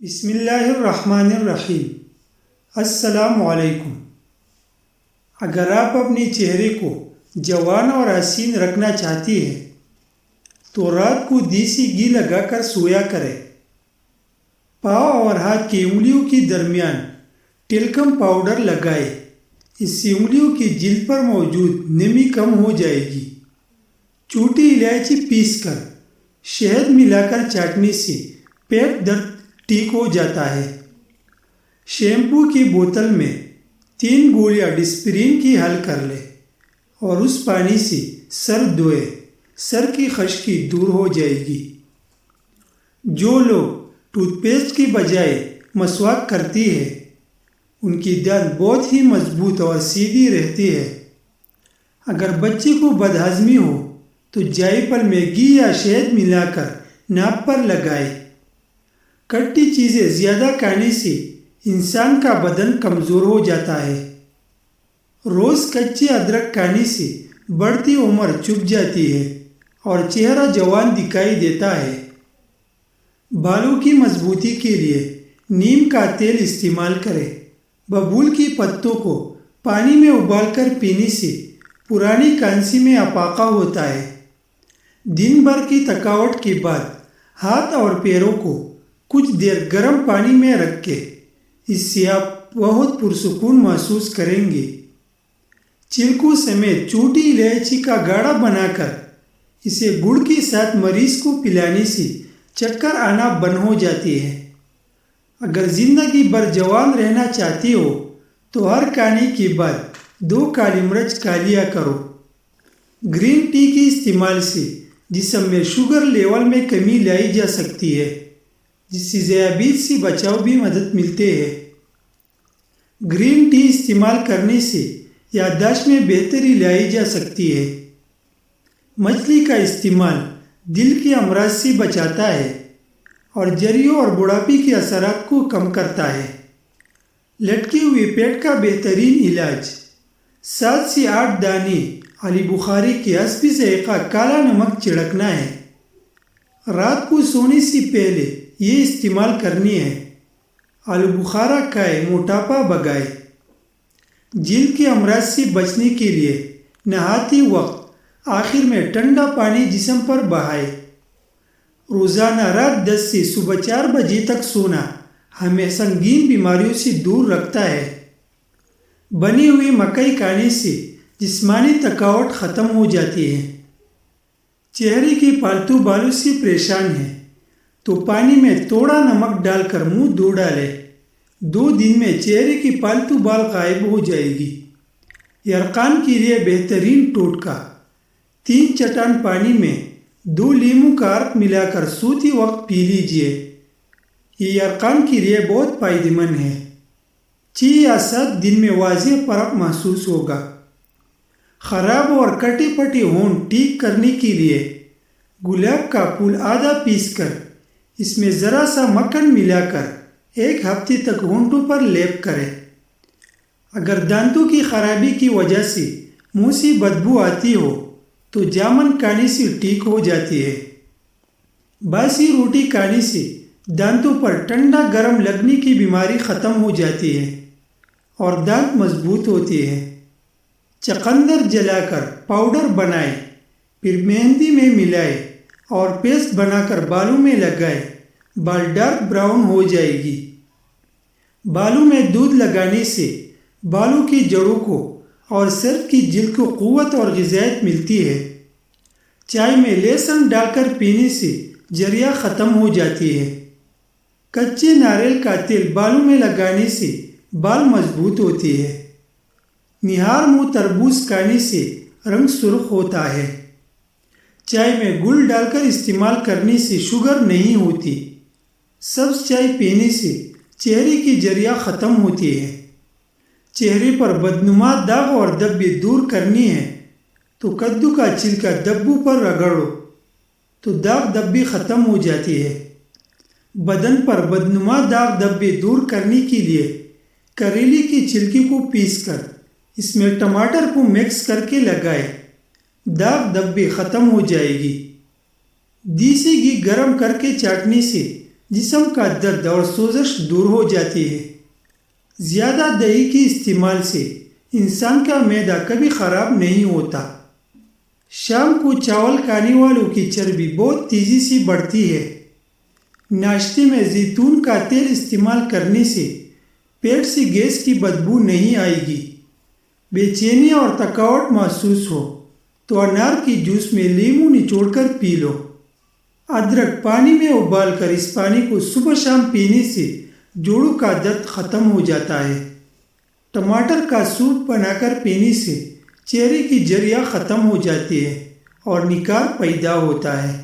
بسم اللہ الرحمن الرحیم۔ السلام علیکم۔ اگر آپ اپنے چہرے کو جوان اور حسین رکھنا چاہتی ہیں تو رات کو دیسی گھی لگا کر سویا کریں۔ پاؤں اور ہاتھ کی انگلیوں کے درمیان ٹیلکم پاؤڈر لگائیں۔ اس سے انگلیوں کی جلد پر موجود نمی کم ہو جائے گی۔ چھوٹی الائچی پیس کر شہد ملا کر چاٹنے سے پیٹ درد ٹھیک ہو جاتا ہے۔ شیمپو کی بوتل میں 3 گولیاں ڈسپرین کی حل کر لیں اور اس پانی سے سر دھوئے۔ سر کی خشکی دور ہو جائے گی۔ جو لوگ ٹوتھ پیسٹ کی بجائے مسواک کرتی ہے ان کی دانت بہت ہی مضبوط اور سیدھی رہتی ہے۔ اگر بچے کو بدہضمی ہو تو جائفل میں گھی یا شہد ملا کر ناک پر لگائے۔ کھٹی چیزیں زیادہ کھانے سے انسان کا بدن کمزور ہو جاتا ہے۔ روز کچے ادرک کھانے سے بڑھتی عمر چھپ جاتی ہے اور چہرہ جوان دکھائی دیتا ہے۔ بالوں کی مضبوطی کے لیے نیم کا تیل استعمال کریں۔ ببول کے پتوں کو پانی میں ابال کر پینے سے پرانی کھانسی میں افاقہ ہوتا ہے۔ دن بھر کی تھکاوٹ کے بعد ہاتھ اور پیروں کو کچھ دیر گرم پانی میں رکھ کے اس سے آپ بہت پرسکون محسوس کریں گے۔ چھلکوں سمیت چھوٹی الائچی کا گاڑھا بنا کر اسے گڑ کے ساتھ مریض کو پلانے سے چکر آنا بند ہو جاتی ہے۔ اگر زندگی بھر جوان رہنا چاہتی ہو تو ہر کھانے کے بعد 2 کالی مرچ کھا لیا کرو۔ گرین ٹی کے استعمال سے جسم میں شوگر لیول میں کمی لائی جا سکتی ہے، جس سے ذیابیطس سے بچاؤ بھی مدد ملتے ہے۔ گرین ٹی استعمال کرنے سے یادداشت میں بہتری لائی جا سکتی ہے۔ مچھلی کا استعمال دل کے امراض سے بچاتا ہے اور جریوں اور بڑھاپے کے اثرات کو کم کرتا ہے۔ لٹکے ہوئے پیٹ کا بہترین علاج 7 سے 8 دانے علی بخاری کے حسب ذائقہ کالا نمک چھڑکنا ہے۔ رات کو سونے سے پہلے یہ استعمال کرنی ہے۔ آلو بخارا کھائے موٹاپا بھگائے۔ جلد کے امراض سے بچنے کے لیے نہاتے وقت آخر میں ٹھنڈا پانی جسم پر بہائے۔ روزانہ رات 10 سے صبح 4 بجے تک سونا ہمیں سنگین بیماریوں سے دور رکھتا ہے۔ بنی ہوئی مکئی کھانے سے جسمانی تھکاوٹ ختم ہو جاتی ہے۔ چہرے کے پالتو بالوں سے پریشان ہیں تو پانی میں تھوڑا نمک ڈال کر منہ دھو ڈالے۔ 2 دن میں چہرے کی پالتو بال غائب ہو جائے گی۔ یرقان کے لیے بہترین ٹوٹکا 3 چٹان پانی میں 2 لیموں کا عرق ملا کر سوتے وقت پی لیجئے۔ یہ یرقان کے لیے بہت فائدہ مند ہے۔ 6 یا 7 دن میں واضح فرق محسوس ہوگا۔ خراب اور کٹے پٹے ہونٹ ٹھیک کرنے کے لیے گلاب کا پھول آدھا پیس کر اس میں ذرا سا مکھن ملا کر 1 ہفتے تک ہونٹوں پر لیپ کریں۔ اگر دانتوں کی خرابی کی وجہ سے منہ سے بدبو آتی ہو تو جامن کھانے سے ٹھیک ہو جاتی ہے۔ باسی روٹی کھانے سے دانتوں پر ٹھنڈا گرم لگنے کی بیماری ختم ہو جاتی ہے اور دانت مضبوط ہوتے ہیں۔ چقندر جلا کر پاؤڈر بنائیں، پھر مہندی میں ملائیں اور پیسٹ بنا کر بالوں میں لگائیں۔ بال ڈارک براؤن ہو جائے گی۔ بالوں میں دودھ لگانے سے بالوں کی جڑوں کو اور سر کی جلد کو قوت اور غذائیت ملتی ہے۔ چائے میں لہسن ڈال کر پینے سے جریا ختم ہو جاتی ہے۔ کچے ناریل کا تیل بالوں میں لگانے سے بال مضبوط ہوتے ہیں۔ نہار منہ تربوز کھانے سے رنگ سرخ ہوتا ہے۔ چائے میں گل ڈال کر استعمال کرنے سے شوگر نہیں ہوتی۔ سبز چائے پینے سے چہرے کی جریا ختم ہوتی ہے۔ چہرے پر بدنما داغ اور دھبے دور کرنی ہے تو کدو کا چھلکا دھبوں پر رگڑو تو داغ دھبے ختم ہو جاتی ہے۔ بدن پر بدنما داغ دھبے دور کرنے کے لیے کریلے کی چھلکے کو پیس کر اس میں ٹماٹر کو مکس کر کے لگائے۔ داغ دھبے ختم ہو جائے گی۔ دیسی گھی گرم کر کے چاٹنے سے جسم کا درد اور سوزش دور ہو جاتی ہے۔ زیادہ دہی کے استعمال سے انسان کا معدہ کبھی خراب نہیں ہوتا۔ شام کو چاول کھانے والوں کی چربی بہت تیزی سے بڑھتی ہے۔ ناشتے میں زیتون کا تیل استعمال کرنے سے پیٹ سے گیس کی بدبو نہیں آئے گی۔ بے چینی اور تھکاوٹ محسوس ہو تو انار کی جوس میں لیموں نچوڑ کر پی لو۔ ادرک پانی میں ابال کر اس پانی کو صبح شام پینے سے جوڑوں کا درد ختم ہو جاتا ہے۔ ٹماٹر کا سوپ بنا کر پینے سے چہرے کی جریاں ختم ہو جاتی ہے اور نکھار پیدا ہوتا ہے۔